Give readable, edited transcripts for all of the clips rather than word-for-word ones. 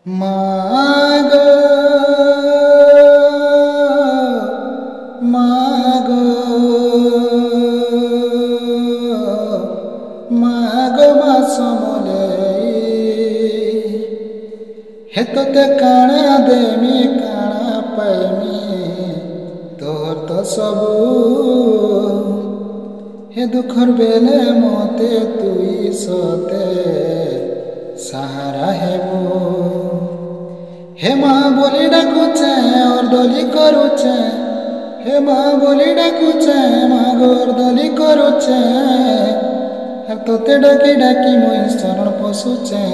मागो मागो मागो मा समले हेतोते काना देमी काना पैमी तोर तो सबू हे दुखर बेले मोते तुई सोते सहारा हेबो हे माँ बोली डाकुचे और दोली करुचे हे माँ बोली डाकुचे माँ गोर दोली करुचे हर तोते डाकी डाकी मोई शरण पशुचे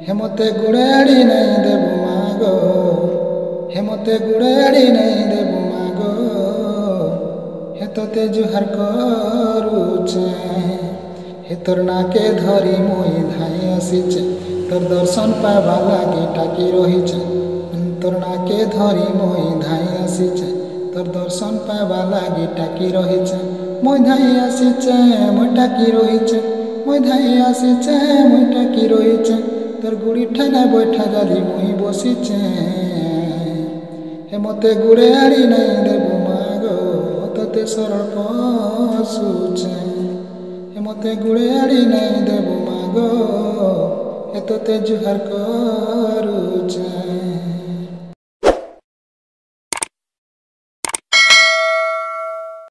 हे मते गुड़े आड़ी नहीं देबू मागो हे मते गुड़े आड़ी नहीं देबू मागो हे तोते जुहार करुचे हे तोर नाके धरी मोई धाई आसीचे तोर दर्शन पावा लागी टाकी रहीचे तोर नाके धरी मोई धाई आसीचे तोर दर्शन पावा लागी टाकी रहीचे मोई धाई आसीचे मोई टाकी रहीचे मोई धाई आसीचे मोई टाकी रहीचे तोर गुड़ी ठाना बैठा गाली मोई बसीचे हे मते गुड़े आड़ी नहीं देबू मागो तोते सरल पशुचे हे मते गुड़े आड़ी नहीं देबू मागो हे तोते जुहार करुचे।